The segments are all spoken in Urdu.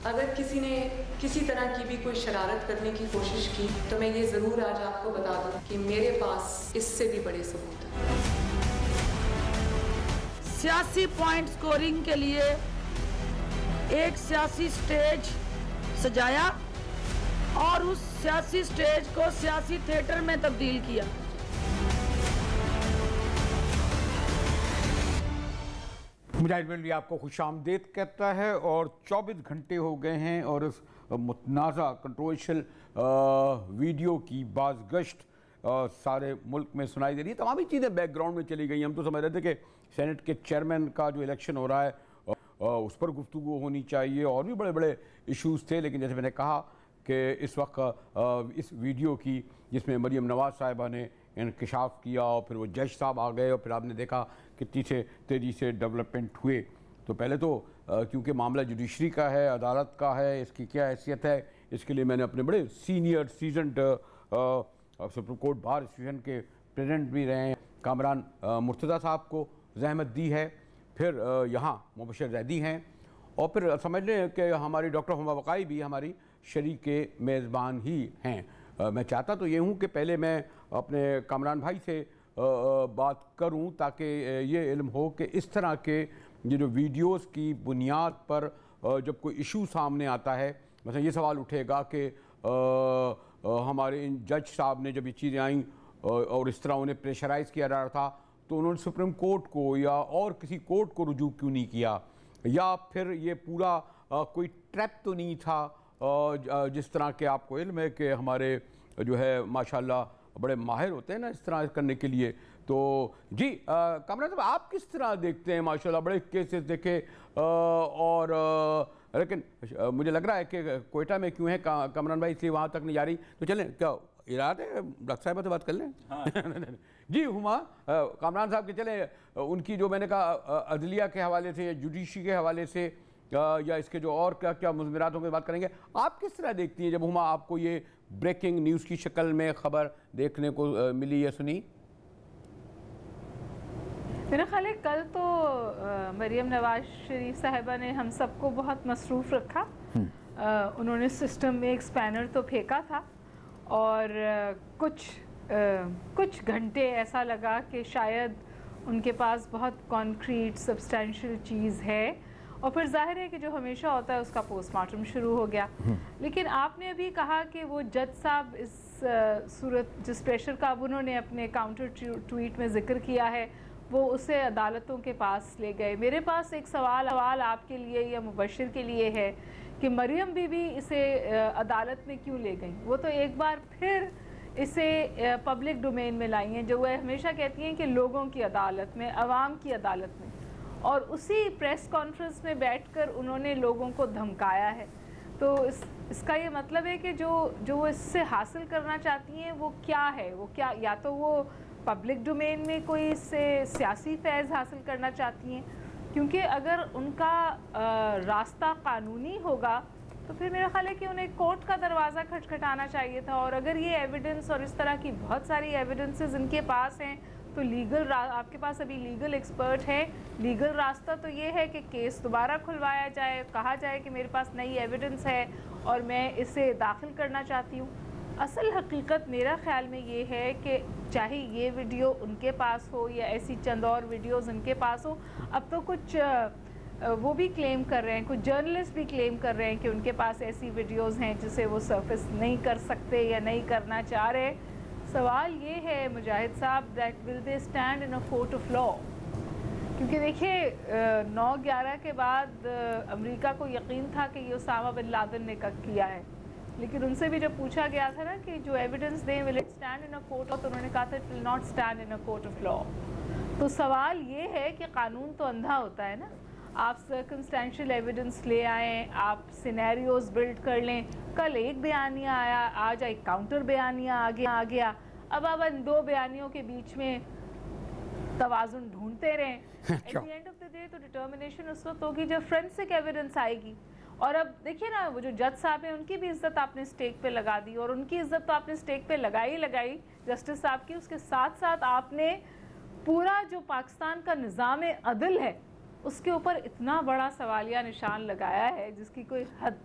اگر کسی نے کسی طرح کی بھی کوئی شرارت کرنے کی کوشش کی تو میں یہ ضرور آج آپ کو بتا دوں کہ میرے پاس اس سے بھی بڑے ثبوت ہیں۔ سیاسی پوائنٹ سکورنگ کے لیے ایک سیاسی سٹیج سجایا اور اس سیاسی سٹیج کو سیاسی تھیٹر میں تبدیل کیا۔ مجاہد منڈی آپ کو خوش آمدید کہتا ہے، اور 24 گھنٹے ہو گئے ہیں اور اس متنازع کنٹروورشل ویڈیو کی بازگشت سارے ملک میں سنائی دے رہی ہے۔ تمام چیزیں بیک گراؤنڈ میں چلی گئی۔ ہم تو سمجھ رہے تھے کہ سینٹ کے چیئرمین کا جو الیکشن ہو رہا ہے اس پر گفتگو ہونی چاہیے، اور بھی بڑے بڑے ایشوز تھے، لیکن جیسے میں نے کہا کہ اس وقت اس ویڈیو کی جس میں مریم نواز صاحبہ نے انکشاف کیا اور پھر وہ جج صاحب آ گئے، اور پھر آپ نے دیکھا کتنی تیزی سے ڈیولپمنٹ ہوئے۔ تو پہلے تو کیونکہ معاملہ جوڈیشری کا ہے، عدالت کا ہے، اس کی کیا حیثیت ہے، اس کے لیے میں نے اپنے بڑے senior seasoned supreme court bar association کے پریزیڈنٹ بھی رہے ہیں کامران مرتضیٰ صاحب کو زحمت دی ہے، پھر یہاں مبشر زیدی ہیں، اور پھر سمجھ لیں کہ ہماری ڈاکٹر ہما وقائی بھی ہماری شریک میزبان ہی ہیں۔ میں چاہتا تو یہ ہوں کہ پہلے میں اپنے کامران بھائی سے بات کروں تاکہ یہ علم ہو کہ اس طرح کے یہ جو ویڈیوز کی بنیاد پر جب کوئی ایشو سامنے آتا ہے، مثلا یہ سوال اٹھے گا کہ ہمارے ان جج صاحب نے جب یہ چیزیں آئیں اور اس طرح انہیں پریشرائز کیا جا رہا تھا تو انہوں نے سپریم کورٹ کو یا اور کسی کورٹ کو رجوع کیوں نہیں کیا، یا پھر یہ پورا کوئی ٹریپ تو نہیں تھا، جس طرح کہ آپ کو علم ہے کہ ہمارے جو ہے ماشاءاللہ بڑے ماہر ہوتے ہیں نا اس طرح کرنے کے لیے۔ تو جی کامران صاحب آپ کس طرح دیکھتے ہیں؟ ماشاءاللہ بڑے کیسز دیکھے، اور لیکن مجھے لگ رہا ہے کہ کوئٹہ میں کیوں ہے کامران بھائی، اس لیے وہاں تک نہیں جا رہی، تو چلیں کیا ارادہ ہے ڈاکٹر صاحبہ سے بات کر لیں؟ جی ہما کامران صاحب کے چلیں ان کی جو میں نے کہا عدلیہ کے حوالے سے یا جوڈیشری کے حوالے سے یا اس کے جو اور کیا مضمرات ہوں گے بات کریں گے۔ آپ کس طرح دیکھتی ہیں جب ہما آپ کو یہ بریکنگ نیوز کی شکل میں خبر دیکھنے کو ملی یا سنی؟ میرا خیال ہے کل تو مریم نواز شریف صاحبہ نے ہم سب کو بہت مصروف رکھا۔ انہوں نے سسٹم میں ایک سپینر تو پھینکا تھا، اور کچھ گھنٹے ایسا لگا کہ شاید ان کے پاس بہت کانکریٹ سبسٹینشیل چیز ہے، اور پھر ظاہر ہے کہ جو ہمیشہ ہوتا ہے اس کا پوسٹ مارٹم شروع ہو گیا۔ لیکن آپ نے ابھی کہا کہ وہ جج صاحب اس صورت جس پریشر کا اب انہوں نے اپنے کاؤنٹر ٹویٹ میں ذکر کیا ہے وہ اسے عدالتوں کے پاس لے گئے۔ میرے پاس ایک سوال آپ کے لیے یا مبشر کے لیے ہے کہ مریم بی بی اسے عدالت میں کیوں لے گئیں؟ وہ تو ایک بار پھر اسے پبلک ڈومین میں لائی ہیں، جو وہ ہمیشہ کہتی ہیں کہ لوگوں کی عدالت میں، عوام کی عدالت میں، اور اسی پریس کانفرنس میں بیٹھ کر انہوں نے لوگوں کو دھمکایا ہے۔ تو اس کا یہ مطلب ہے کہ جو وہ اس سے حاصل کرنا چاہتی ہیں وہ کیا ہے؟ وہ کیا، یا تو وہ پبلک ڈومین میں کوئی اس سے سیاسی فیض حاصل کرنا چاہتی ہیں، کیونکہ اگر ان کا راستہ قانونی ہوگا تو پھر میرا خیال ہے کہ انہیں کورٹ کا دروازہ کھٹکھٹانا چاہیے تھا، اور اگر یہ ایویڈنس اور اس طرح کی بہت ساری ایویڈنسز ان کے پاس ہیں تو لیگل آپ کے پاس ابھی لیگل ایکسپرٹ ہے، لیگل راستہ تو یہ ہے کہ کیس دوبارہ کھلوایا جائے، کہا جائے کہ میرے پاس نئی ایویڈنس ہے اور میں اسے داخل کرنا چاہتی ہوں۔ اصل حقیقت میرا خیال میں یہ ہے کہ چاہے یہ ویڈیو ان کے پاس ہو یا ایسی چند اور ویڈیوز ان کے پاس ہو، اب تو کچھ وہ بھی کلیم کر رہے ہیں، کچھ جرنلسٹ بھی کلیم کر رہے ہیں کہ ان کے پاس ایسی ویڈیوز ہیں جسے وہ سرفس نہیں کر سکتے یا نہیں کرنا چاہ رہے۔ سوال یہ ہے مجاہد صاحب that will they stand in a court of law؟ کیونکہ دیکھیے 9/11 کے بعد امریکہ کو یقین تھا کہ یہ اسامہ بن لادن نے کیا ہے، لیکن ان سے بھی جب پوچھا گیا تھا نا کہ جو ایویڈنس دیں will it stand in a court of law، تو انہوں نے کہا تھا it will not stand in a court of law۔ تو سوال یہ ہے کہ قانون تو اندھا ہوتا ہے نا، آپ سرکمسٹینشیل ایویڈنس لے آئیں، آپ سینیریوز بلڈ کر لیں، کل ایک بیانیہ آیا، آج ایک کاؤنٹر بیانیہ آ گیا، اب آپ ان دو بیانیوں کے بیچ میں توازن ڈھونڈتے رہیں۔ At the end of the day تو ڈٹرمنیشن اس وقت ہوگی جب فرینسک ایویڈنس آئے گی۔ اور اب دیکھیے نا وہ جو جج صاحب ہیں ان کی بھی عزت آپ نے اسٹیک پہ لگا دی، اور ان کی عزت تو آپ نے اسٹیک پہ لگائی جسٹس صاحب کی، اس کے ساتھ ساتھ آپ نے پورا جو پاکستان کا نظام عدل ہے اس کے اوپر اتنا بڑا سوالیہ نشان لگایا ہے جس کی کوئی حد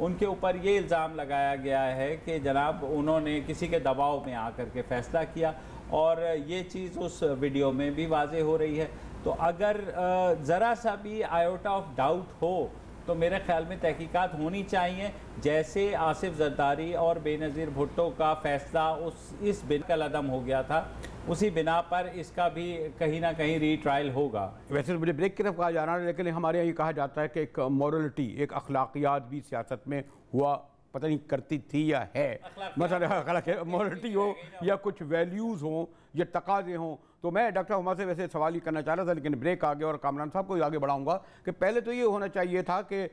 ان کے اوپر یہ الزام لگایا گیا ہے کہ جناب انہوں نے کسی کے دباؤ میں آ کر کے فیصلہ کیا، اور یہ چیز اس ویڈیو میں بھی واضح ہو رہی ہے۔ تو اگر ذرا سا بھی آئیوٹا آف ڈاؤٹ ہو تو میرے خیال میں تحقیقات ہونی چاہیے، جیسے آصف زرداری اور بے نظیر بھٹو کا فیصلہ اس بنا کا عدم ہو گیا تھا، اسی بنا پر اس کا بھی کہیں نہ کہیں ری ٹرائل ہوگا۔ ویسے مجھے بریک کی طرف کہا جا رہا ہے، لیکن ہمارے یہاں یہ کہا جاتا ہے کہ ایک مورلٹی، ایک اخلاقیات بھی سیاست میں ہوا پتہ نہیں کرتی تھی یا ہے، مثلا مورلٹی ہو یا کچھ ویلیوز ہوں یا تقاضے ہوں۔ تو میں ڈاکٹر ہما سے ویسے سوال ہی کرنا چاہ رہا تھا، لیکن بریک آ گیا، اور کامران صاحب کو آگے بڑھاؤں گا کہ پہلے تو یہ ہونا چاہیے تھا کہ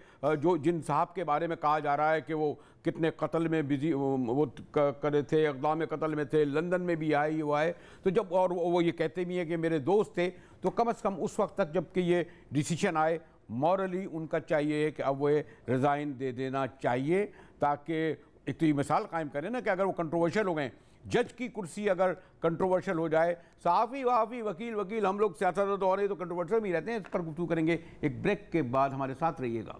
جن صاحب کے بارے میں کہا جا رہا ہے کہ وہ کتنے قتل میں بزی وہ کرے تھے، اقدام قتل میں تھے، لندن میں بھی آئے ہوا ہے، تو جب اور وہ یہ کہتے بھی ہیں کہ میرے دوست تھے، تو کم از کم اس وقت تک جب کہ یہ ڈیسیشن آئے مورلی ان کا چاہیے کہ اب وہ ریزائن دے دینا چاہیے، تاکہ ایک تو یہ مثال قائم کریں نا کہ اگر وہ کنٹروورشل ہو گئے، جج کی کرسی اگر کنٹروورشل ہو جائے، صحافی وحافی وکیل ہم لوگ سیاست تو تو کنٹروورشل بھی رہتے ہیں۔ اس پر گفتگو کریں گے ایک بریک کے بعد، ہمارے ساتھ رہیے گا۔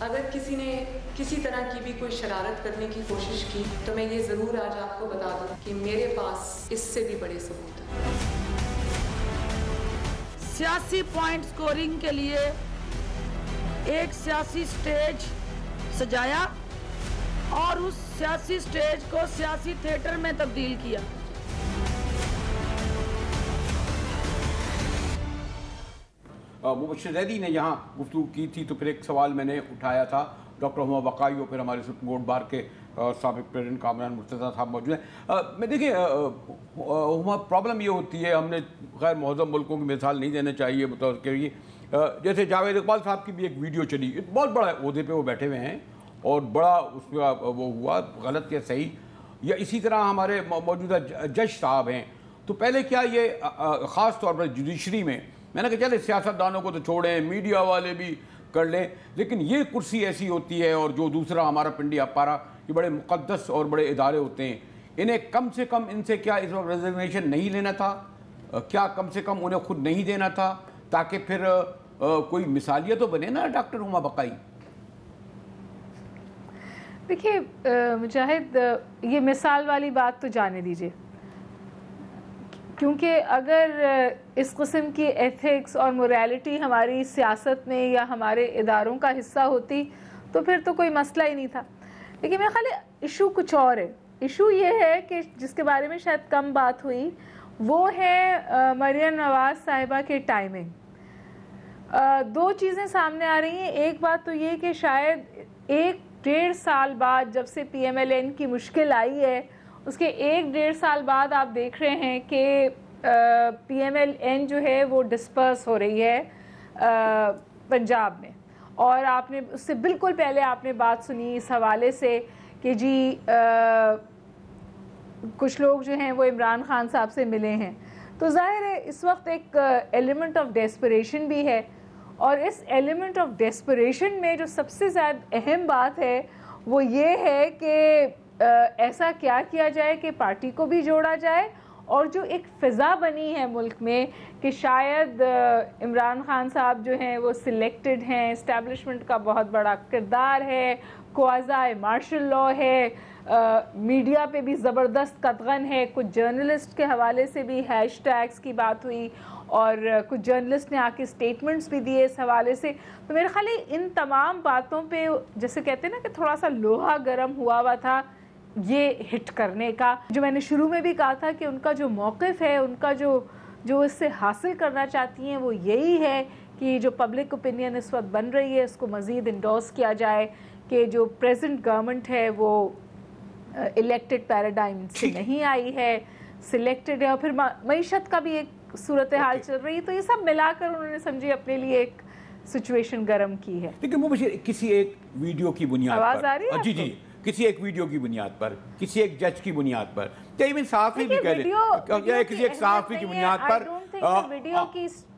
اگر کسی نے کسی طرح کی بھی کوئی شرارت کرنے کی کوشش کی تو میں یہ ضرور آج آپ کو بتا دوں کہ میرے پاس اس سے بھی بڑے ثبوت ہیں۔ سیاسی پوائنٹ سکورنگ کے لیے ایک سیاسی سٹیج سجایا اور اس سیاسی سٹیج کو سیاسی تھیٹر میں تبدیل کیا۔ مبشر زیدی نے یہاں گفتگو کی تھی، تو پھر ایک سوال میں نے اٹھایا تھا، ڈاکٹر ہما بقائی اور پھر ہمارے سپریم کورٹ بار کے سابق پریزیڈنٹ کامران مرتضیٰ صاحب موجود ہیں۔ میں دیکھیں ہما پرابلم یہ ہوتی ہے، ہم نے غیر مہذب ملکوں کی مثال نہیں دینا چاہیے بطور کہ جیسے جاوید اقبال صاحب کی بھی ایک ویڈیو چلی، بہت بڑا عہدے پہ وہ بیٹھے ہوئے ہیں اور بڑا اس کا وہ ہوا، غلط یا صحیح، یا اسی طرح ہمارے موجودہ جج صاحب ہیں۔ تو پہلے کیا یہ خاص طور پر جوڈیشری میں نے کہا چلے سیاست دانوں کو تو چھوڑیں، میڈیا والے بھی کر لیں، لیکن یہ کرسی ایسی ہوتی ہے، اور جو دوسرا ہمارا پنڈی اپارا، یہ بڑے مقدس اور بڑے ادارے ہوتے ہیں، انہیں کم سے کم ان سے کیا اس وقت ریزگنیشن نہیں لینا تھا؟ کیا کم سے کم انہیں خود نہیں دینا تھا، تاکہ پھر کوئی مثالیہ تو بنے نا ڈاکٹر ہما بقائی؟ دیکھیے مجاہد، یہ مثال والی بات تو جانے دیجئے، کیونکہ اگر اس قسم کی ایتھکس اور موریلٹی ہماری سیاست میں یا ہمارے اداروں کا حصہ ہوتی تو پھر تو کوئی مسئلہ ہی نہیں تھا۔ لیکن میرے خیال ہے ایشو کچھ اور ہے۔ ایشو یہ ہے کہ جس کے بارے میں شاید کم بات ہوئی، وہ ہے مریم نواز صاحبہ کے ٹائمنگ۔ دو چیزیں سامنے آ رہی ہیں۔ ایک بات تو یہ کہ شاید 1.5 سال بعد جب سے پی ایم ایل این کی مشکل آئی ہے، اس کے 1.5 سال بعد آپ دیکھ رہے ہیں کہ پی ایم ایل این جو ہے وہ ڈسپرس ہو رہی ہے پنجاب میں، اور آپ نے اس سے بالکل پہلے آپ نے بات سنی اس حوالے سے کہ جی کچھ لوگ جو ہیں وہ عمران خان صاحب سے ملے ہیں۔ تو ظاہر ہے اس وقت ایک ایلیمنٹ آف ڈیسپریشن بھی ہے، اور اس ایلیمنٹ آف ڈیسپریشن میں جو سب سے زیادہ اہم بات ہے وہ یہ ہے کہ ایسا کیا کیا جائے کہ پارٹی کو بھی جوڑا جائے، اور جو ایک فضا بنی ہے ملک میں کہ شاید عمران خان صاحب جو ہیں وہ سلیکٹڈ ہیں، اسٹیبلشمنٹ کا بہت بڑا کردار ہے، کوازی مارشل لاء ہے، میڈیا پہ بھی زبردست قدغن ہے، کچھ جرنلسٹ کے حوالے سے بھی ہیش ٹیگز کی بات ہوئی، اور کچھ جرنلسٹ نے آ کے اسٹیٹمنٹس بھی دیے اس حوالے سے۔ تو میرے خیال ہے ان تمام باتوں پہ جیسے کہتے ہیں نا کہ تھوڑا سا لوہا گرم ہوا تھا یہ ہٹ کرنے کا، جو میں نے شروع میں بھی کہا تھا کہ ان کا جو موقف ہے، ان کا جو اس سے حاصل کرنا چاہتی ہیں وہ یہی ہے کہ جو پبلک اوپینین اس وقت بن رہی ہے اس کو مزید انڈورس کیا جائے، کہ جو پریزنٹ گورنمنٹ ہے وہ الیکٹڈ پیراڈائم سے نہیں آئی ہے، سلیکٹڈ ہے، اور پھر معیشت کا بھی ایک صورتحال چل رہی ہے۔ تو یہ سب ملا کر انہوں نے سمجھے اپنے لیے ایک سچویشن گرم کی ہے۔ لیکن وہ مجھے کسی ایک ویڈیو کی بنیاد پر، آواز آ رہی ہے؟ جی کسی ایک ویڈیو کی بنیاد پر، کسی ایک جج کی بنیاد پر، یا ایون صحافی بھی کہہ لیں، یا کسی ایک صحافی کی بنیاد پر، ویڈیو کی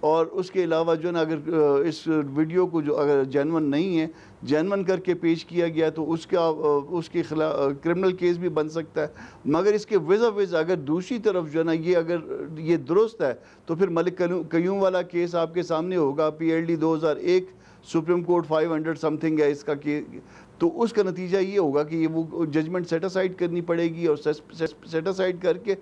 اور اس کے علاوہ جو ہے نا اگر اس ویڈیو کو جو اگر جینون نہیں ہے جینون کر کے پیش کیا گیا تو اس کے خلاف کرمنل کیس بھی بن سکتا ہے. مگر اس کے وز اگر دوسری طرف جو ہے نا اگر یہ درست ہے تو پھر ملک قیوم والا کیس آپ کے سامنے ہوگا. PLD 2001 supreme court 500 some thing ہے اس کا تو اس کا نتیجہ یہ ہوگا کہ وہ ججمنٹ سیٹ اسائڈ کرنی پڑے گی اور سیٹ اسائڈ کر کے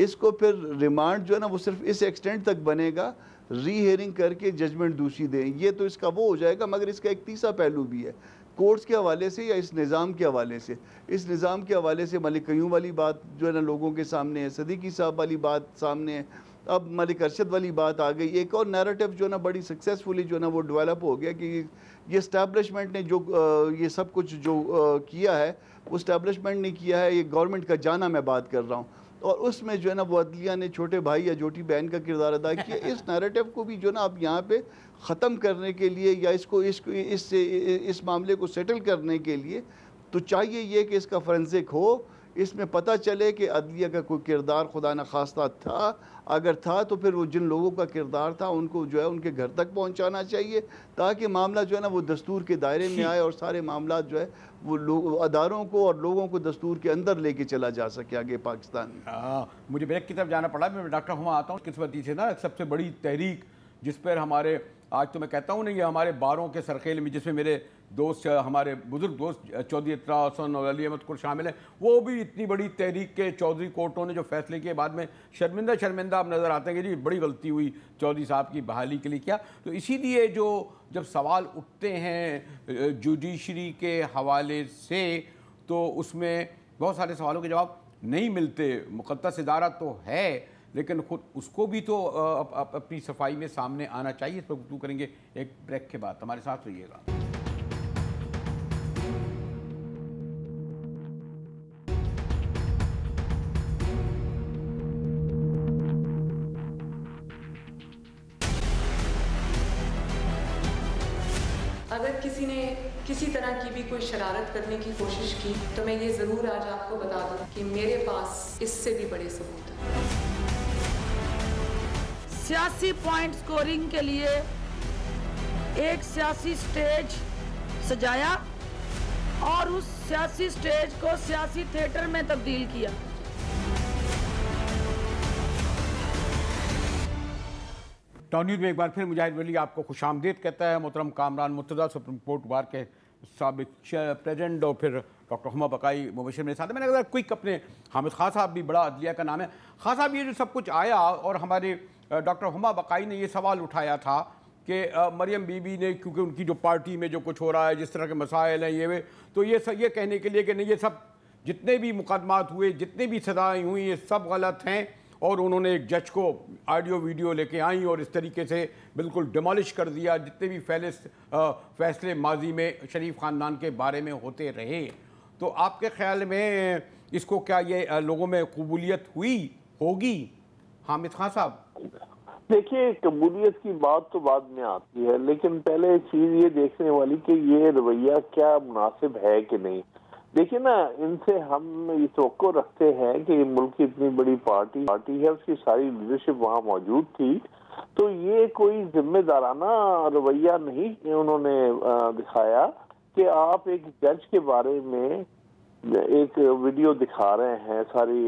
اس کو پھر ریمانڈ جو ہے نا وہ صرف اس ایکسٹینٹ تک بنے گا ری ہیئرنگ کر کے ججمنٹ دوسری دیں. یہ تو اس کا وہ ہو جائے گا. مگر اس کا ایک تیسرا پہلو بھی ہے کورٹس کے حوالے سے یا اس نظام کے حوالے سے. اس نظام کے حوالے سے ملک قیوم والی بات جو ہے نا لوگوں کے سامنے ہے, صدیقی صاحب والی بات سامنے ہے, اب ملک ارشد والی بات آ گئی. ایک اور نیریٹو جو ہے نا بڑی سکسیسفلی جو ہے نا وہ ڈیولپ ہو گیا کہ یہ اسٹیبلشمنٹ نے جو یہ سب کچھ جو کیا ہے وہ اسٹیبلشمنٹ نے کیا ہے, یہ گورنمنٹ کا جانا میں بات کر رہا ہوں. اور اس میں جو ہے نا وہ عدلیہ نے چھوٹے بھائی یا چھوٹی بہن کا کردار ادا کیا. اس نیریٹو کو بھی جو ہے نا اب یہاں پہ ختم کرنے کے لیے یا اس معاملے کو سیٹل کرنے کے لیے تو چاہیے یہ کہ اس کا فورنزک ہو, اس میں پتہ چلے کہ عدلیہ کا کوئی کردار خدا نخواستہ تھا. اگر تھا تو پھر وہ جن لوگوں کا کردار تھا ان کو جو ہے ان کے گھر تک پہنچانا چاہیے تاکہ معاملہ جو ہے نا وہ دستور کے دائرے میں آئے اور سارے معاملات جو ہے وہ اداروں کو اور لوگوں کو دستور کے اندر لے کے چلا جا سکے آگے پاکستان میں. مجھے بریک کی طرف جانا پڑا. میں ڈاکٹر ہما آتا ہوں قسمتی سے نا سب سے بڑی تحریک جس پر ہمارے آج تو میں کہتا ہوں نہیں یہ ہمارے باروں کے سرخیل میں جس میں میرے دوست ہمارے بزرگ دوست چودھری اطراء حسن اور علی احمد قر شامل ہیں, وہ بھی اتنی بڑی تحریک کے چودھری کورٹوں نے جو فیصلے کیے بعد میں شرمندہ اب نظر آتے ہیں کہ جی بڑی غلطی ہوئی چودھری صاحب کی بحالی کے لیے کیا. تو اسی لیے جب سوال اٹھتے ہیں جوڈیشری کے حوالے سے تو اس میں بہت سارے سوالوں کے جواب نہیں ملتے. مقدس ادارہ تو ہے لیکن خود اس کو بھی تو اپنی صفائی میں سامنے آنا چاہیے. اس پر گفتگو کریں گے ایک بریک کے بعد. ہمارے ساتھ رہیے گا. اگر کسی نے کسی طرح کی بھی کوئی شرارت کرنے کی کوشش کی تو میں یہ ضرور آج آپ کو بتا دوں کہ میرے پاس اس سے بھی بڑے ثبوت ہیں. سیاسی پوائنٹ سکورنگ کے لیے ایک سیاسی سٹیج سجایا اور اس سیاسی سٹیج کو سیاسی تھیٹر میں تبدیل کیا. ٹاؤن نیوز میں ایک بار پھر مجاہد ولی آپ کو خوش آمدید کہتا ہے. محترم Kamran Murtaza supreme court bar کے سابق پریزیڈنٹ اور پھر ڈاکٹر ہما بقائی مبشر میرے ساتھ ہیں. میں نے کہا کوئک اپنے حامد خان صاحب بھی بڑا عدلیہ کا نام ہے. خان صاحب یہ جو سب کچھ آیا اور ہمارے ڈاکٹر ہما بقائی نے یہ سوال اٹھایا تھا کہ مریم بی بی نے کیونکہ ان کی جو پارٹی میں جو کچھ ہو رہا ہے جس طرح کے مسائل ہیں تو یہ کہنے کے لیے کہ نہیں یہ سب جتنے بھی مقدمات ہوئے جتنے بھی سزائیں ہوئیں یہ سب غلط ہیں. اور انہوں نے ایک جج کو آڈیو ویڈیو لے کے آئیں اور اس طریقے سے بالکل ڈیمالش کر دیا جتنے بھی فیصلے ماضی میں شریف خاندان کے بارے میں ہوتے رہے. تو آپ کے خیال میں اس کو کیا یہ لوگوں میں قبولیت ہوگی حامد خان صاحب؟ دیکھیے قبولیت کی بات تو بعد میں آتی ہے لیکن پہلے ایک چیز یہ دیکھنے والی کہ یہ رویہ کیا مناسب ہے کہ نہیں. دیکھیے نا ان سے ہم یہ توقع رکھتے ہیں کہ یہ ملک کی اتنی بڑی پارٹی ہے اس کی ساری لیڈرشپ وہاں موجود تھی تو یہ کوئی ذمہ دارانہ رویہ نہیں انہوں نے دکھایا کہ آپ ایک جج کے بارے میں ایک ویڈیو دکھا رہے ہیں ساری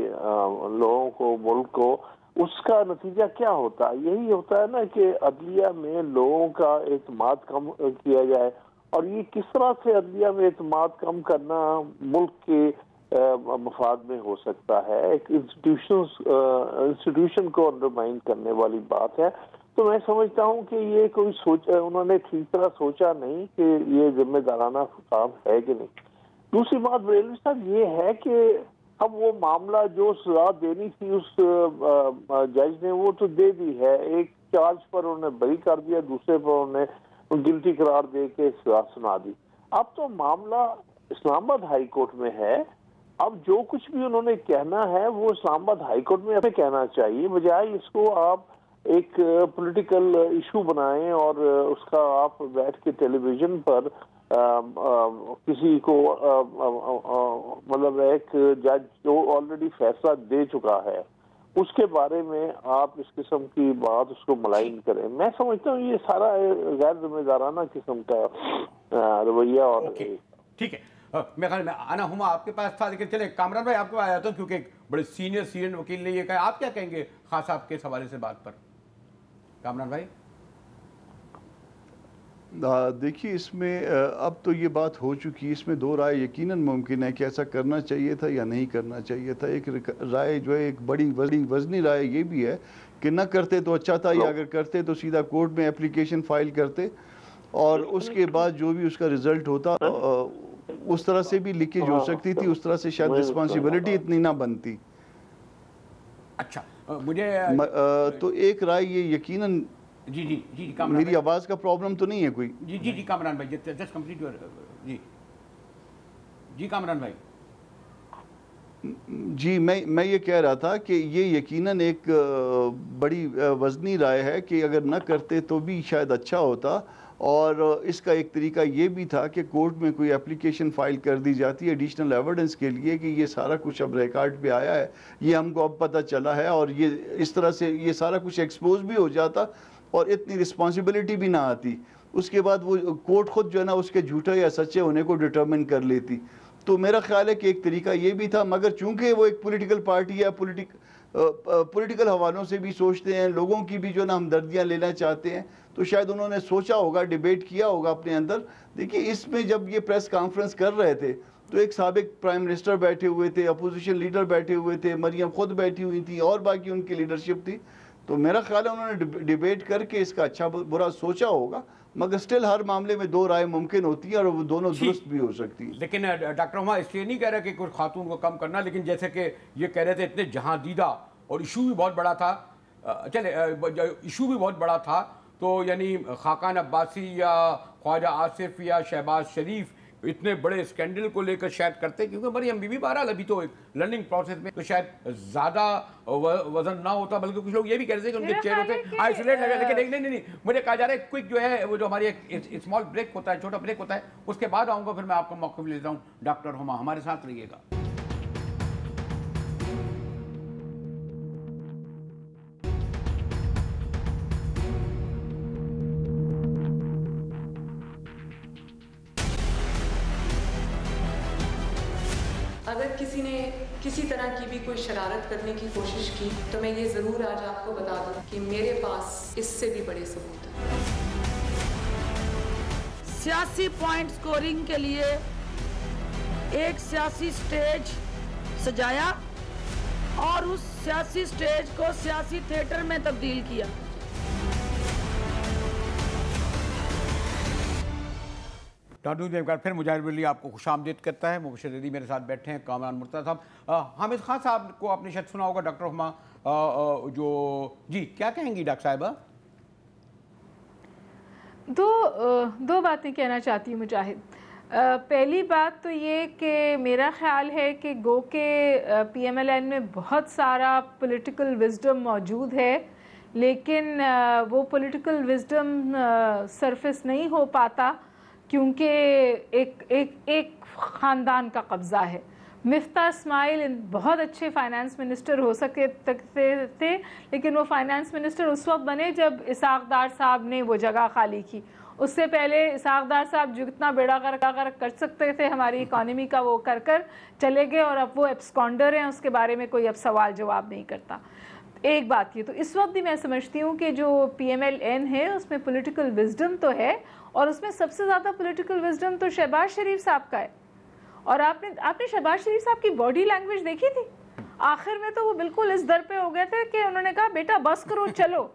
لوگوں کو ملک کو. اس کا نتیجہ کیا ہوتا ہے؟ یہی ہوتا ہے نا کہ عدلیہ میں لوگوں کا اعتماد کم کیا جائے. اور یہ کس طرح سے عدلیہ میں اعتماد کم کرنا ملک کے مفاد میں ہو سکتا ہے؟ ایک انسٹیٹیوشن کو انڈرمائن کرنے والی بات ہے. تو میں سمجھتا ہوں کہ یہ کوئی انہوں نے ٹھیک طرح سوچا نہیں کہ یہ ذمہ دارانہ کام ہے کہ نہیں. دوسری بات بریلوی صاحب یہ ہے کہ اب وہ معاملہ جو سزا دینی تھی اس جج نے وہ تو دے دی ہے. ایک چارج پر انہوں نے بری کر دیا, دوسرے پر انہوں نے گلٹی قرار دے کے سزا سنا دی. اب تو معاملہ اسلام آباد ہائی کورٹ میں ہے. اب جو کچھ بھی انہوں نے کہنا ہے وہ اسلام آباد ہائی کورٹ میں ہمیں کہنا چاہیے, بجائے اس کو آپ ایک پولیٹیکل ایشو بنائیں اور اس کا آپ بیٹھ کے ٹیلی ویژن پر کسی کو مطلب ایک جج جو آلریڈی فیصلہ دے چکا ہے اس کے بارے میں آپ اس قسم کی بات اس کو ملائن کریں. میں سمجھتا ہوں یہ سارا غیر ذمہ دارانہ قسم کا رویہ. اور ٹھیک ہے، میں خیال میں آنا ہما آپ کے پاس تھا، لیکن چلے کامران بھائی آپ کے پاس آیا تھا کیونکہ ایک بڑے سینئر وکیل نے یہ کہا. آپ کیا کہیں گے خاص آپ کے حوالے سے بات پر کامران بھائی؟ دیکھیے اس میں اب تو یہ بات ہو چکی، اس میں دو رائے یقیناً ممکن ہے کہ ایسا کرنا چاہیے تھا یا نہیں کرنا چاہیے تھا. ایک رائے جو ہے ایک بڑی وزنی رائے یہ بھی ہے کہ نہ کرتے تو اچھا تھا، یا اگر کرتے تو سیدھا کورٹ میں اپلیکیشن فائل کرتے اور اس کے بعد جو بھی اس کا رزلٹ ہوتا اس طرح سے بھی لیکیج ہو سکتی تھی، اس طرح سے شاید رسپانسبلٹی اتنی نہ بنتی. اچھا مجھے تو ایک رائے یہ یقیناً جی میری آواز کا پرابلم تو نہیں ہے کوئی؟ جی کامران بھائی جسٹ کمپلیٹ یور جی کامران بھائی. جی میں یہ کہہ رہا تھا کہ یہ یقیناً ایک بڑی وزنی رائے ہے کہ اگر نہ کرتے تو بھی شاید اچھا ہوتا. اور اس کا ایک طریقہ یہ بھی تھا کہ کورٹ میں کوئی اپلیکیشن فائل کر دی جاتی ہے ایڈیشنل ایویڈنس کے لیے کہ یہ سارا کچھ اب ریکارڈ پہ آیا ہے، یہ ہم کو اب پتہ چلا ہے، اور یہ اس طرح سے یہ سارا کچھ ایکسپوز بھی ہو جاتا اور اتنی رسپانسبلٹی بھی نہ آتی. اس کے بعد وہ کورٹ خود جو ہے نا اس کے جھوٹے یا سچے ہونے کو ڈٹرمن کر لیتی. تو میرا خیال ہے کہ ایک طریقہ یہ بھی تھا، مگر چونکہ وہ ایک پولیٹیکل پارٹی ہے، پولیٹیکل حوالوں سے بھی سوچتے ہیں، لوگوں کی بھی جو نا ہمدردیاں لینا چاہتے ہیں، تو شاید انہوں نے سوچا ہوگا، ڈیبیٹ کیا ہوگا اپنے اندر. دیکھیے اس میں جب یہ پریس کانفرنس کر رہے تھے تو ایک سابق پرائم منسٹر بیٹھے ہوئے تھے، اپوزیشن لیڈر بیٹھے ہوئے تھے، مریم خود بیٹھی ہوئی تھی اور باقی ان کی لیڈرشپ تھی. تو میرا خیال ہے انہوں نے ڈیبیٹ کر کے اس کا اچھا برا سوچا ہوگا، مگر سٹل ہر معاملے میں دو رائے ممکن ہوتی ہیں اور وہ دونوں درست بھی ہو سکتی ہیں. لیکن ڈاکٹر ہما اس لیے نہیں کہہ رہا کہ کوئی خاتون کو کم کرنا، لیکن جیسے کہ یہ کہہ رہے تھے اتنے جہاں دیدہ اور ایشو بھی بہت بڑا تھا، ایشو بھی بہت بڑا تھا، تو یعنی خاقان عباسی یا خواجہ آصف یا شہباز شریف اتنے بڑے اسکینڈل کو لے کر شاید کرتے، کیونکہ مریم بی بی بہرحال ابھی تو ایک لرننگ پروسیس میں، تو شاید زیادہ وزن نہ ہوتا، بلکہ کچھ لوگ یہ بھی کہہ رہے تھے کہ ان کے چہرے ہوتے آئسولیٹ لگے. لیکن نہیں مجھے کہا جا رہا ہے کوئک جو ہے وہ جو ہماری ایک اسمال بریک ہوتا ہے، چھوٹا بریک ہوتا ہے، اس کے بعد آؤں گا، پھر میں آپ کو موقع بھی لیتا ہوں. ڈاکٹر ہما ہمارے ساتھ رہیے گا. اگر کسی نے کسی طرح کی بھی کوئی شرارت کرنے کی کوشش کی تو میں یہ ضرور آج آپ کو بتا دوں کہ میرے پاس اس سے بھی بڑے ثبوت ہیں. سیاسی پوائنٹ سکورنگ کے لیے ایک سیاسی سٹیج سجایا اور اس سیاسی سٹیج کو سیاسی تھیٹر میں تبدیل کیا. پھر مجاہد ولی آپ کو خوش آمدید کرتا ہے. مبشر علی میرے ساتھ بیٹھے ہیں، کامران مرتضیٰ صاحب. حامد خان صاحب کو آپ نے شاید سنا ہوگا، ڈاکٹر ہما جو جی کیا کہیں گی ڈاکٹر صاحبہ؟ دو باتیں کہنا چاہتی ہوں مجاہد. پہلی بات تو یہ کہ میرا خیال ہے کہ گو کہ پی ایم ایل این میں بہت سارا پولیٹیکل وزڈم موجود ہے، لیکن وہ پولیٹیکل وزڈم سرفس نہیں ہو پاتا کیونکہ ایک خاندان کا قبضہ ہے. مفتاح اسماعیل بہت اچھے فائنانس منسٹر ہو سکتے تھے، لیکن وہ فائنانس منسٹر اس وقت بنے جب اسحاق ڈار صاحب نے وہ جگہ خالی کی. اس سے پہلے اسحاق ڈار صاحب جتنا بیڑا غرق کر سکتے تھے ہماری اکانومی کا وہ کر چلے گئے، اور اب وہ ایبسکانڈر ہیں، اس کے بارے میں کوئی اب سوال جواب نہیں کرتا. ایک بات یہ تو اس وقت بھی میں سمجھتی ہوں کہ جو پی ایم ایل این ہے اس میں پولیٹیکل وزڈم تو ہے، اور اس میں سب سے زیادہ پولیٹیکل وزڈم تو شہباز شریف صاحب کا ہے. اور آپ نے شہباز شریف صاحب کی باڈی لینگویج دیکھی تھی؟ آخر میں تو وہ بالکل اس در پہ ہو گئے تھے کہ انہوں نے کہا بیٹا بس کرو چلو،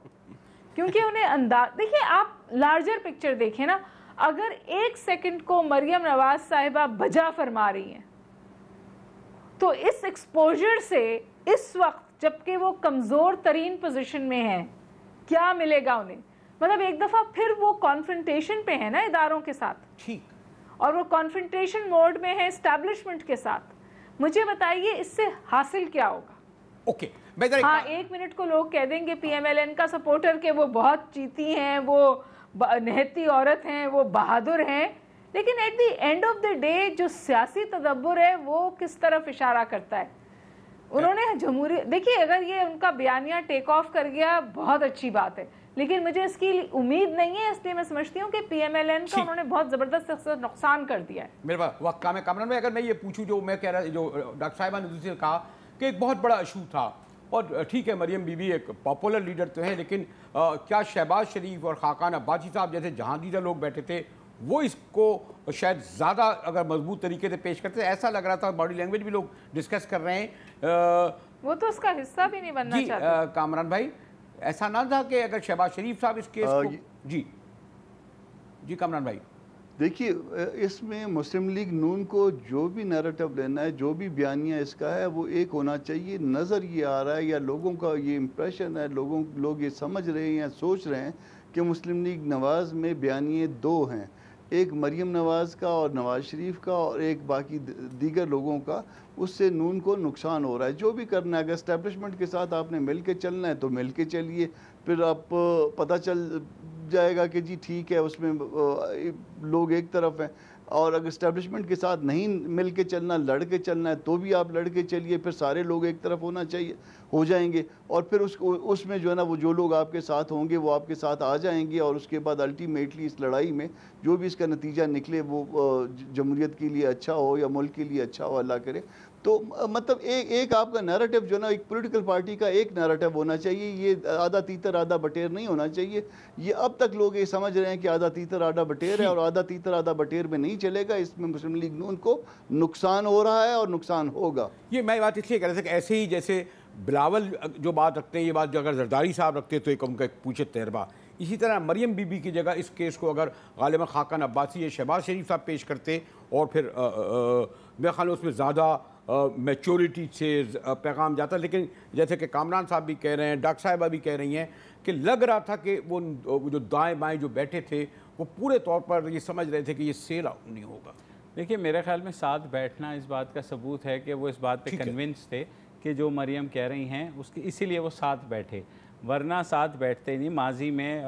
کیونکہ انہیں انداز دیکھیں، آپ لارجر پکچر دیکھیں نا. اگر ایک سیکنڈ کو مریم نواز صاحبہ بجا فرما رہی ہیں تو اس ایکسپوجر سے اس وقت جبکہ وہ کمزور ترین پوزیشن میں ہیں کیا ملے گا انہیں؟ مطلب ایک دفعہ پھر وہ کانفرنٹیشن پہ ہے نا اداروں کے ساتھ، ٹھیک، اور وہ کانفرنٹیشن موڈ میں ہے اسٹیبلشمنٹ کے ساتھ. مجھے بتائیے اس سے حاصل کیا ہوگا؟ اوکے ہاں 1 منٹ کو لوگ کہہ دیں گے پی ایم ایل این کا سپورٹر کہ وہ بہت چیتی ہیں، وہ نہتی عورت ہیں، وہ بہادر ہیں، لیکن at the end of the day جو سیاسی تدبر ہے وہ کس طرف اشارہ کرتا ہے؟ انہوں نے جمہوری دیکھیے اگر یہ ان کا بیانیہ ٹیک آف کر گیا بہت اچھی بات ہے، لیکن مجھے اس کی امید نہیں ہے، اس لیے میں سمجھتی ہوں کہ پی ایم ایل این کا انہوں نے بہت زبردست نقصان کر دیا ہے۔ میرے پاس وقت کام ہے کامران بھائی، اگر میں یہ پوچھوں جو میں کہہ رہا جو ڈاکٹر صاحبہ نے دوسری کہا کہ ایک بہت بڑا ایشو تھا، اور ٹھیک ہے مریم بی بی ایک پاپولر لیڈر تو ہیں، لیکن کیا شہباز شریف اور خاقان عباسی صاحب جیسے جہاں دیدہ لوگ بیٹھے تھے وہ اس کو شاید زیادہ اگر مضبوط طریقے سے پیش کرتے؟ ایسا لگ رہا تھا، باڈی لینگویج بھی لوگ ڈسکس کر رہے ہیں، وہ تو اس کا حصہ بھی نہیں بننا چاہتے۔ کامران بھائی ایسا نہ تھا کہ اگر شہباز شریف صاحب اس کیس کو جی کامران بھائی دیکھیے اس میں مسلم لیگ نون کو جو بھی نیریٹو لینا ہے، جو بھی بیانیہ اس کا ہے، وہ ایک ہونا چاہیے۔ نظر یہ آ رہا ہے یا لوگوں کا یہ امپریشن ہے، لوگ یہ سمجھ رہے ہیں یا سوچ رہے ہیں کہ مسلم لیگ نواز میں بیانیے دو ہیں، ایک مریم نواز کا اور نواز شریف کا، اور ایک باقی دیگر لوگوں کا۔ اس سے نون کو نقصان ہو رہا ہے۔ جو بھی کرنا ہے، اگر اسٹیبلشمنٹ کے ساتھ آپ نے مل کے چلنا ہے تو مل کے چلیے، پھر آپ پتہ چل جائے گا کہ جی ٹھیک ہے اس میں لوگ ایک طرف ہیں، اور اگر اسٹیبلشمنٹ کے ساتھ نہیں مل کے چلنا، لڑ کے چلنا ہے تو بھی آپ لڑ کے چلیے، پھر سارے لوگ ایک طرف ہو جائیں گے، اور پھر اس میں جو ہے نا وہ جو لوگ آپ کے ساتھ ہوں گے وہ آپ کے ساتھ آ جائیں گے، اور اس کے بعد الٹیمیٹلی اس لڑائی میں جو بھی اس کا نتیجہ نکلے وہ جمہوریت کے لیے اچھا ہو یا ملک کے لیے اچھا ہو، اللہ کرے۔ تو مطلب ایک آپ کا نیریٹو جو نا ایک پولیٹیکل پارٹی کا ایک نیریٹو ہونا چاہیے، یہ آدھا تیتر آدھا بٹیر نہیں ہونا چاہیے۔ یہ اب تک لوگ یہ سمجھ رہے ہیں کہ آدھا تیتر آدھا بٹیر ہے، اور آدھا تیتر آدھا بٹیر میں نہیں چلے گا، اس میں مسلم لیگ نون کو نقصان ہو رہا ہے اور نقصان ہوگا۔ یہ میں بات اس لیے کہہ رہا تھا کہ ایسے ہی جیسے بلاول جو بات رکھتے ہیں، یہ بات جو اگر زرداری صاحب رکھتے تو ایک ان کا ایک پوچھے تجربہ، اسی طرح مریم بی بی کی جگہ اس کیس کو اگر غالباً خاقان عباسی یا شہباز شریف صاحب پیش کرتے، اور پھر میرے خیال میں اس میں زیادہ میچورٹی سے پیغام جاتا، لیکن جیسے کہ کامران صاحب بھی کہہ رہے ہیں، ڈاکٹر صاحبہ بھی کہہ رہی ہیں کہ لگ رہا تھا کہ وہ جو دائیں بائیں جو بیٹھے تھے وہ پورے طور پر یہ سمجھ رہے تھے کہ یہ سیل آؤٹ نہیں ہوگا۔ دیکھیے میرے خیال میں ساتھ بیٹھنا اس بات کا ثبوت ہے کہ وہ اس بات پہ کنونس تھے کہ جو مریم کہہ رہی ہیں اسی لیے وہ ساتھ بیٹھے، ورنہ ساتھ بیٹھتے نہیں۔ ماضی میں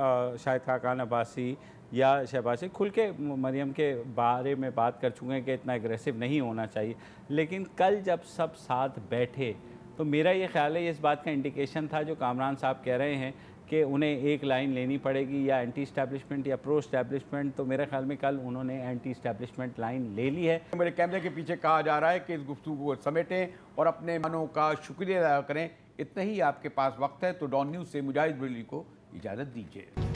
شاید خاقان عباسی یا شہباز سے کھل کے مریم کے بارے میں بات کر چکے ہیں کہ اتنا اگریسو نہیں ہونا چاہیے، لیکن کل جب سب ساتھ بیٹھے تو میرا یہ خیال ہے یہ اس بات کا انڈیکیشن تھا جو کامران صاحب کہہ رہے ہیں کہ انہیں ایک لائن لینی پڑے گی، یا اینٹی اسٹیبلشمنٹ یا پرو اسٹیبلشمنٹ، تو میرے خیال میں کل انہوں نے اینٹی اسٹیبلشمنٹ لائن لے لی ہے۔ میرے کیمرے کے پیچھے کہا جا رہا ہے کہ اس گفتگو کو سمیٹیں اور اپنے منوں کا شکریہ ادا کریں۔ اتنا ہی آپ کے پاس وقت ہے، تو ڈان نیوز سے مجاہد بریلوی کو اجازت دیجیے۔